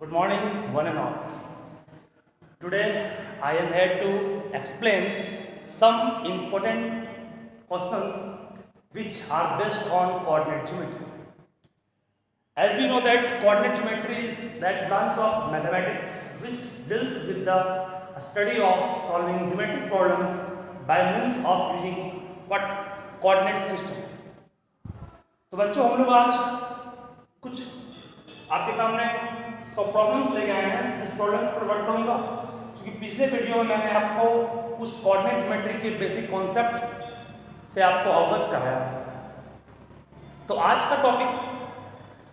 Good morning, one and all. Today I am here to explain some important questions which are based on coordinate geometry. As we know that coordinate geometry is that branch of mathematics which deals with the study of solving geometric problems by means of using what coordinate system. तो बच्चों हम लोग आज कुछ आपके सामने 100 problems लेके आए हैं। इस प्रॉब्लम पर वर्क करूंगा क्योंकि पिछले वीडियो में मैंने आपको उस कोऑर्डिनेट ज्योमेट्री के बेसिक कॉन्सेप्ट से आपको अवगत कराया था। तो आज का टॉपिक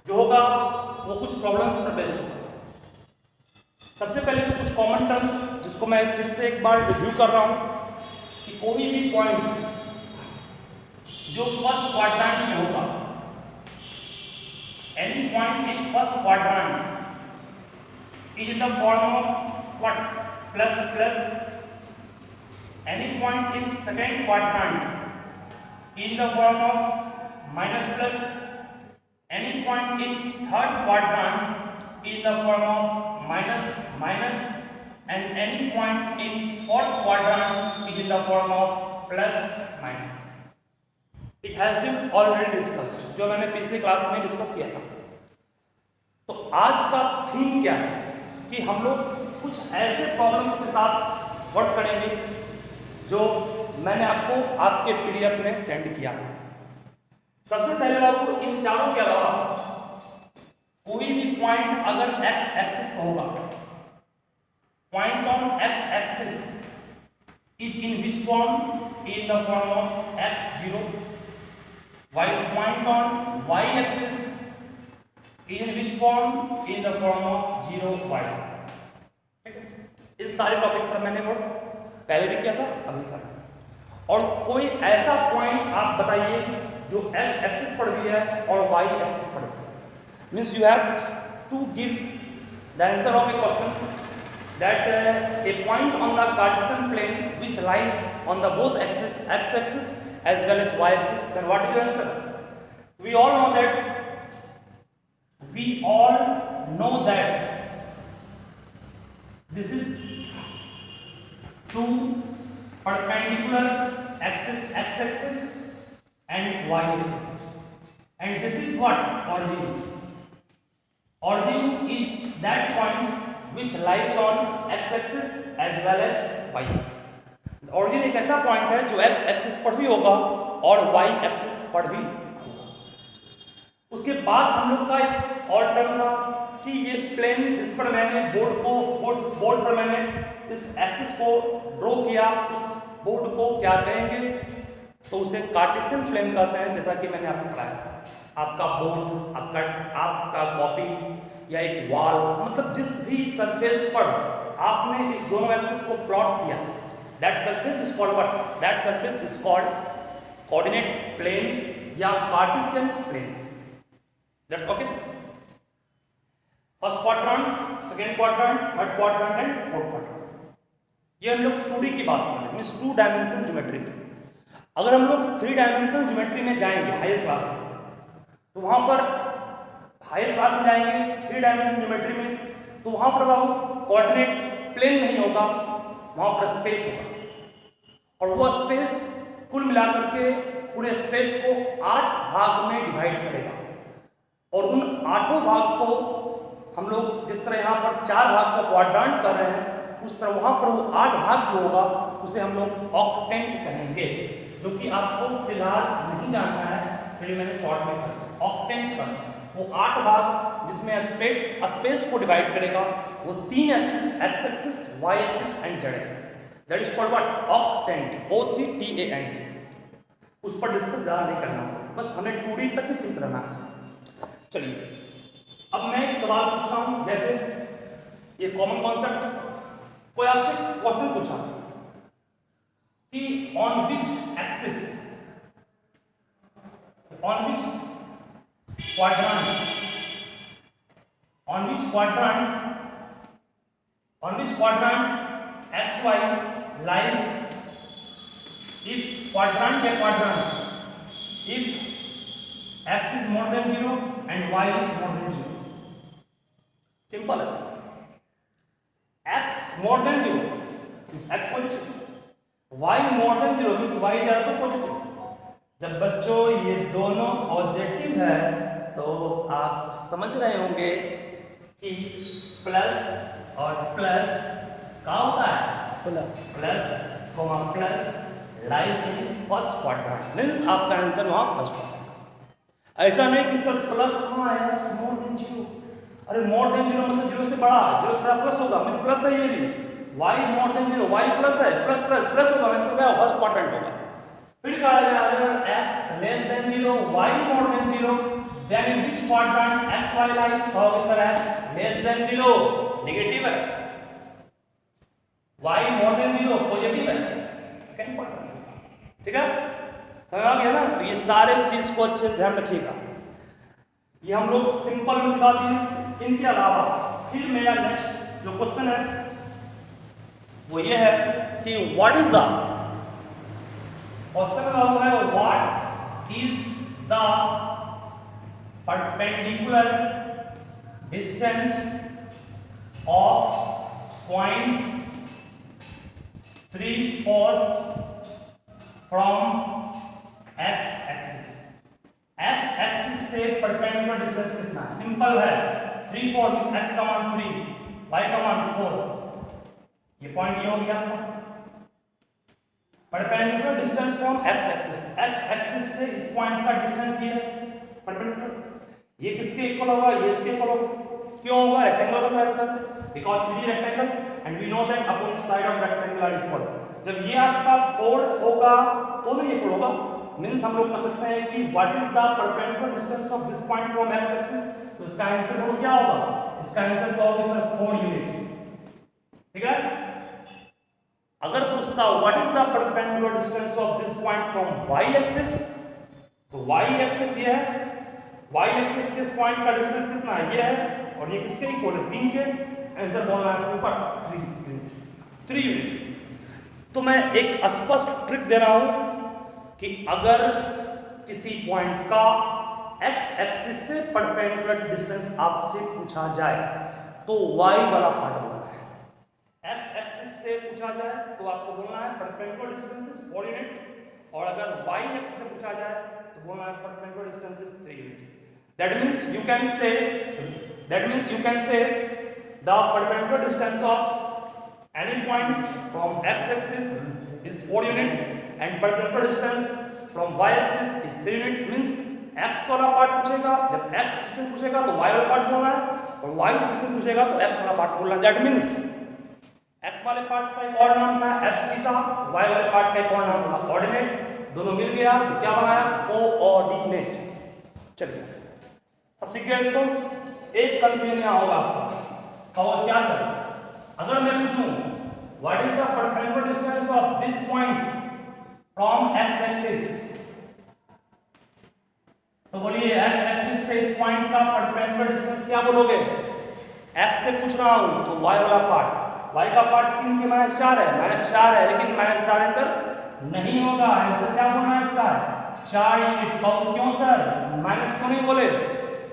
जो होगा वो कुछ प्रॉब्लम्स पर बेस्ड होगा। सबसे पहले तो कुछ कॉमन टर्म्स जिसको मैं फिर से एक बार रिव्यू कर रहा हूँ कि कोई भी पॉइंट जो फर्स्ट क्वाड्रेंट में होगा, any point in first quadrant is in the form of what? Plus plus. Any point in second quadrant in the form of minus plus. Any point in third quadrant in the form of minus minus, and any point in fourth quadrant is in the form of plus minus. It has been already discussed, जो मैंने पिछले class में discuss किया था। तो आज का theme क्या है कि हम लोग कुछ ऐसे प्रॉब्लम्स के साथ वर्क करेंगे जो मैंने आपको आपके पीडीएफ में सेंड किया था। सबसे पहले बाबू इन चारों के अलावा कोई भी पॉइंट अगर एक्स एक्सिस पर होगा, point on x axis is in which form? In the form of x0, while point on y-axis in which form? In the form of 0, y. इस सारे टॉपिक पर मैंने वो पहले भी किया था, अभी कर रहा हूं। और कोई ऐसा पॉइंट आप बताइए जो x एक्सिस पर भी है और y एक्सिस पर भी है। Means you have to give the answer of a question that a point on the Cartesian plane which lies on the both axis, x axis as well as y axis, then what is your answer? We all know that this is two perpendicular axis, x axis and y axis, and this is what? Origin. Origin is that point which lies on x axis as well as y axis. Origin एक ऐसा point है जो x axis पर भी होगा और y axis पर भी होगा। उसके बाद हम लोग का एक और टर्म था कि ये प्लेन जिस पर मैंने बोर्ड पर मैंने इस एक्सिस को ड्रॉ किया, उस बोर्ड को क्या कहेंगे? तो उसे कार्टेशियन प्लेन कहते हैं। जैसा कि मैंने आपको बताया, आपका बोर्ड, आपका कॉपी या एक वॉल, मतलब जिस भी सरफेस पर आपने इस दोनों एक्सिस को प्लॉट किया, that surface is called what? That surface is called coordinate plane या Cartesian plane. That's okay. First quadrant, second quadrant, third quadrant and fourth quadrant. ये हम लोग 2D की बात कर रहे हैं, मींस 2 डायमेंशन ज्योमेट्री की। अगर हम लोग 3 डायमेंशन ज्योमेट्री में जाएंगे हायर क्लास में, तो वहां पर हायर क्लास में जाएंगे 3 डायमेंशन ज्योमेट्री में, तो वहां पर बाबू कोऑर्डिनेट प्लेन नहीं होगा, वहां पर स्पेस होगा। और वह स्पेस कुल मिलाकर के पूरे स्पेस को 8 भाग में डिवाइड करेगा। और उन 8 भाग को हम लोग जिस तरह यहाँ पर 4 भाग को क्वाड्रेंट कर रहे हैं, उस तरह वहां पर वो 8 भाग जो होगा उसे हम लोग ऑक्टेंट कहेंगे, जो कि आपको फिलहाल नहीं जानना है, फिर मैंने शॉर्ट में कहा ऑक्टेंट करना। वो 8 भाग जिसमें स्पेस को डिवाइड करेगा, वो 3 axis, x axis, y axis and z axis. That is called what? Octant, OCTANT। उस पर डिस्कस ज्यादा नहीं करना, बस हमें 2D तक ही सीमित रहना है। चलिए अब मैं एक सवाल पूछ रहा हूं, जैसे ये कॉमन कॉन्सेप्ट, कोई आपसे क्वेश्चन पूछा कि on which axis, on which quadrant xy lies if quadrant या quadrants, if x is more than 0 and y is more than 0. Simple है। x more than 0 means x positive, y more than 0 means y is also positive. जब बच्चों ये दोनों positive है तो आप समझ रहे होंगे कि प्लस और प्लस क्या होता है, plus coma plus lies in first quadrant, means आपका आंसर वहां फर्स्ट क्वाड्रेंट। ऐसा नहीं कि सर प्लस कहाँ है, मोर देन 0, अरे मोर देन 0 मतलब 0 से बड़ा, 0 से बड़ा प्लस होगा, मींस प्लस है ये भी, y more than 0, y plus है, प्लस प्लस प्लस होगा, मींस क्या फर्स्ट क्वाड्रेंट होगा। फिर कहा जाएगा अगर x less than 0, y more than 0, then in which quadrant x y lies? How is the x less than 0? Negative है, y more than 0 positive है, सेकंड क्वाड्रेंट। ठीक है, समझ आ गया ना? तो ये सारे चीज को अच्छे से ध्यान रखिएगा, ये हम लोग सिंपल में सिखा दिए। इनके अलावा फिर मेरा नेक्स्ट जो क्वेश्चन है वो ये है कि व्हाट इज द, क्वेश्चन का हुआ है what is the perpendicular distance of point 34 from x axis। x axis से perpendicular distance कितना है? सिंपल है, 34 मींस x का मान 3, y का मान 4, ये पॉइंट ये हो गया perpendicular distance from x axis। x axis से इस पॉइंट का डिस्टेंस ये परपेंडिकुलर, ये किसके इक्वल होगा, ये इसके इक्वल होगा। क्यों होगा? रेक्टेंगल का इसका answer, because PD rectangle and we know that opposite side of rectangle are equal. जब ये आपका कोड होगा तो नहीं इक्वल होगा, मींस हम लोग कह सकते हैं कि what is the perpendicular distance of this point from x axis, तो इसका आंसर हो क्या होगा, इसका आंसर क्या होगा सर 4 यूनिट। ठीक है, अगर पूछता what is the perpendicular distance of this point from y axis, तो y एक्सिस ये है, y एक्सिस से इस पॉइंट का डिस्टेंस कितना है, ये है, और ये किसके इक्वल है 3 के, आंसर बोलना है ऊपर 3 यूनिट। तो मैं एक स्पष्ट ट्रिक दे रहा हूं कि अगर किसी पॉइंट का x एक्सिस से परपेंडिकुलर डिस्टेंस आपसे पूछा जाए तो y वाला पार्ट बोलना है। x एक्सिस से पूछा जाए तो आपको बोलना है परपेंडिकुलर डिस्टेंस इज 4 यूनिट, और अगर y एक्सिस से पूछा जाए तो बोलना है perpendicular distance is 3 unit. That means you can say the perpendicular distance of any point from x axis is 4 unit and perpendicular distance from y axis is 3 unit। means x वाला part पूछेगा, जब x distance पूछेगा तो y वाला part बोलना है, और y distance पूछेगा तो x वाला पार्ट बोलना है। That means x वाले पार्ट का एक और नाम था एब्सिसा, y वाले पार्ट का एक और नाम था कोऑर्डिनेट, दोनों मिल गया तो क्या बनाया, कोऑर्डिनेट। चलिए अब सीख गया इसको, एक कंफ्यूजन यहां होगा आपको, और क्या सर, अगर मैं पूछूं what is the perpendicular distance of this point from x axis, तो बोलिए x एक्सिस से इस पॉइंट का परपेंडिकुलर डिस्टेंस क्या बोलोगे, x से पूछ रहा हूं तो y वाला पार्ट, y का पार्ट 3 के -4 है, लेकिन -4 आंसर नहीं होगा, आंसर क्या बोलना है इसका 4 यूनिट। क्यों सर, माइनस क्यों नहीं बोले,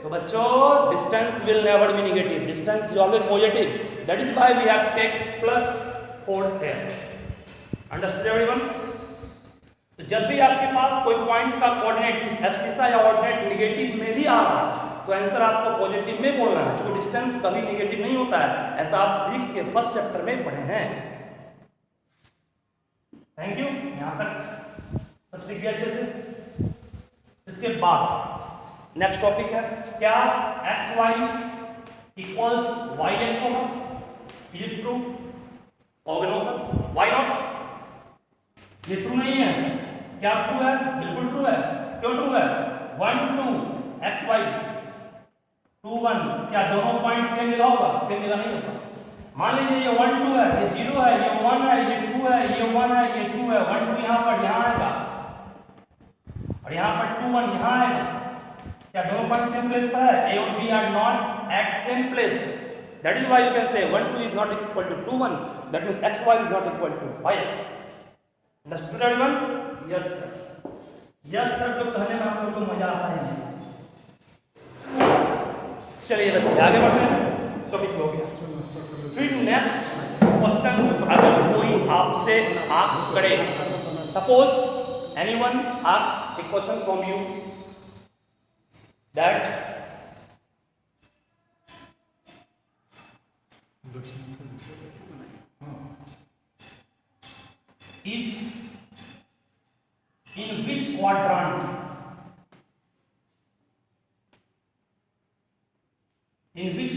तो बच्चों distance will never be negative, distance is always positive, that is why we have to take +4 here. Understood everyone? तो जब भी आपके पास कोई पॉइंट का कोऑर्डिनेट मींस एब्सिसा या ऑर्डिनेट नेगेटिव में भी आ रहा है तो आंसर आपको पॉजिटिव में बोलना है, जो डिस्टेंस कभी नेगेटिव नहीं होता है, ऐसा आप फिजिक्स के फर्स्ट चैप्टर में पढ़े हैं। थैंक यू, यहां तक सब सीख गए अच्छे से। इसके बाद नेक्स्ट टॉपिक है क्या, X Y equals Y X होगा, इज इट ट्रू? होगा नो सर, व्हाई नॉट? ये ट्रू नहीं है, क्या ट्रू है? बिल्कुल ट्रू है। क्यों ट्रू है? 1 2 एक्स वाई 2 1, क्या दोनों पॉइंट सेम जगह होगा? सेम जगह नहीं होगा। मान लीजिए ये 1 2 है, ये 0 है, ये 1 है, ये 2 है, ये 1 है, ये 2 है, 1 2 यहाँ पर यहाँ आएगा और यहाँ पर 2 1 यहाँ आएगा, क्या दोनों पॉइंट सेम प्लेस पर है? A और B are not at same place, that is why you can say 1 2 is not equal to 2 1, that means x y is not equal to y x। Understood everyone? Yes sir, yes sir, तो कहने में आपको तो मजा आता है। चलिए बच्चे आगे बढ़ते हैं। टॉपिक हो गया। फिर नेक्स्ट क्वेश्चन अगर कोई आपसे आस्क करे, suppose anyone ask A question from you that is in which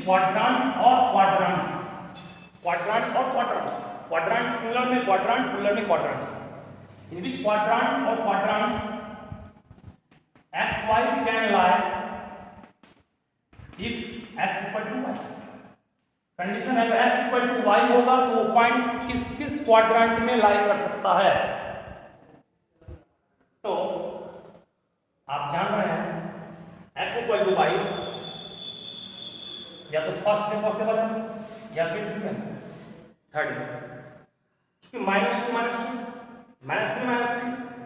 quadrant or quadrants, quadrant or quadrants, quadrant plural में quadrants, in which quadrant or quadrants x y can lie if x equal to y। Condition है अगर x equal to y होगा तो वो point किस किस quadrant में लाई कर सकता है। तो आप जान रहे हैं x इक्वल टू y या तो फर्स्ट में पॉसिबल है या फिर इसमें थर्ड में, क्योंकि -3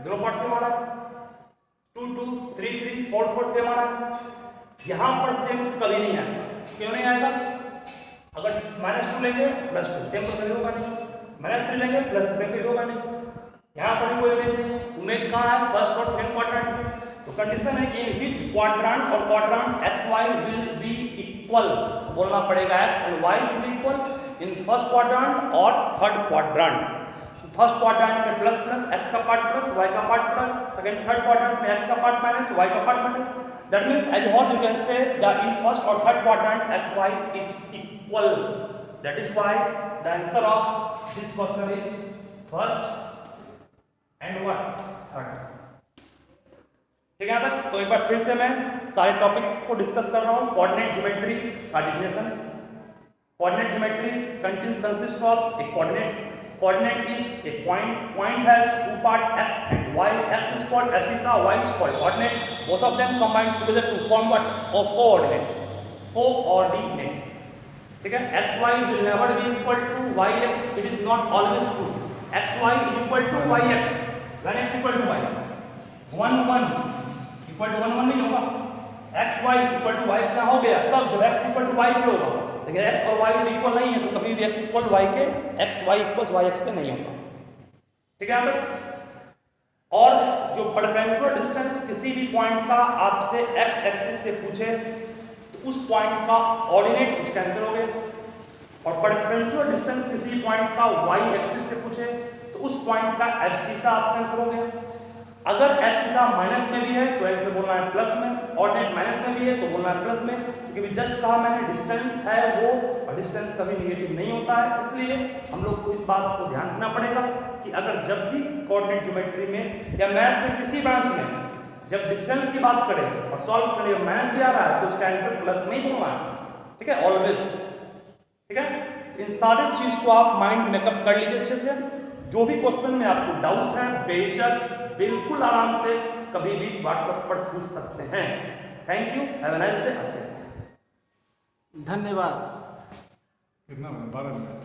दोनों पार्ट से मारा, 2 2 3 3 4 4 से मारा। यहां पर सेम कभी नहीं आएगा। क्यों नहीं आएगा? अगर -2 लेंगे +2 सेम तो होगा नहीं, -3 लेंगे +2 सेम भी होगा नहीं। यहाँ पर कोई उम्मीद नहीं है। उम्मीद कहाँ है? फर्स्ट और सेकंड क्वाड्रेंट में। तो कंडीशन है कि इन विच क्वाड्रेंट और quadrants X Y will be equal, बोलना पड़ेगा X and Y will be equal in first quadrant और थर्ड क्वाड्रेंट। फर्स्ट क्वाड्रेंट में प्लस प्लस एक्स का पार्ट प्लस वाई का part plus, second third quadrant में X का part minus Y का part minus. That means as whole you can say that in first और third quadrant X Y is equal. That is why the answer of this question is first and what? Third। ठीक है यहाँ तक? तो एक बार फिर से मैं सारे टॉपिक को डिस्कस कर रहा हूँ। कोऑर्डिनेट ज्योमेट्री का definition. Coordinate geometry consist of a coordinate. Coordinate is a point. Point has two part x and y। x is called abscissa, y is called coordinate। Both of them combined together to form what? coordinate। coordinate। ठीक है? x y will never be equal to y x, it is not always true। x y is equal to y x when x equal to y। 1 1 equal to 1 1 नहीं होगा। x y equal to y x हो गया तब जब x equal to y के होगा, लेकिन x और y इक्वल नहीं है तो कभी भी x इक्वल y के x y equal y x के नहीं होगा। ठीक है? और जो परपेंडिकुलर डिस्टेंस किसी भी पॉइंट का आपसे x एक्सिस से पूछे तो उस पॉइंट का ऑर्डिनेट उसका आंसर हो गया, और परपेंडिकुलर डिस्टेंस किसी पॉइंट का y एक्सिस से पूछे तो उस पॉइंट का एब्सिसा आपका आंसर हो गया। अगर एब्सिसा माइनस में भी है तो आंसर बोलना है प्लस में, ऑर्डिनेट माइनस में भी है तो बोलना है प्लस में, क्योंकि जस्ट कहा मैंने डिस्टेंस है वो, और डिस्टेंस कभी नेगेटिव नहीं होता है। इसलिए हम लोग को इस बात को ध्यान रखना पड़ेगा कि अगर जब भी कोऑर्डिनेट ज्योमेट्री में या मैथ के किसी ब्रांच में जब डिस्टेंस की बात करें और सॉल्व करें माइनस भी आ रहा है तो उसका आंसर प्लस नहीं बोलना है। ठीक है? ऑलवेज। ठीक है? इन सारी चीज को आप माइंड मेकअप कर लीजिए अच्छे से। जो भी क्वेश्चन में आपको डाउट है बेझिझक बिल्कुल आराम से कभी भी व्हाट्सएप पर पूछ सकते हैं। Thank you, have a nice day. धन्यवाद। कितना 12 मिनट।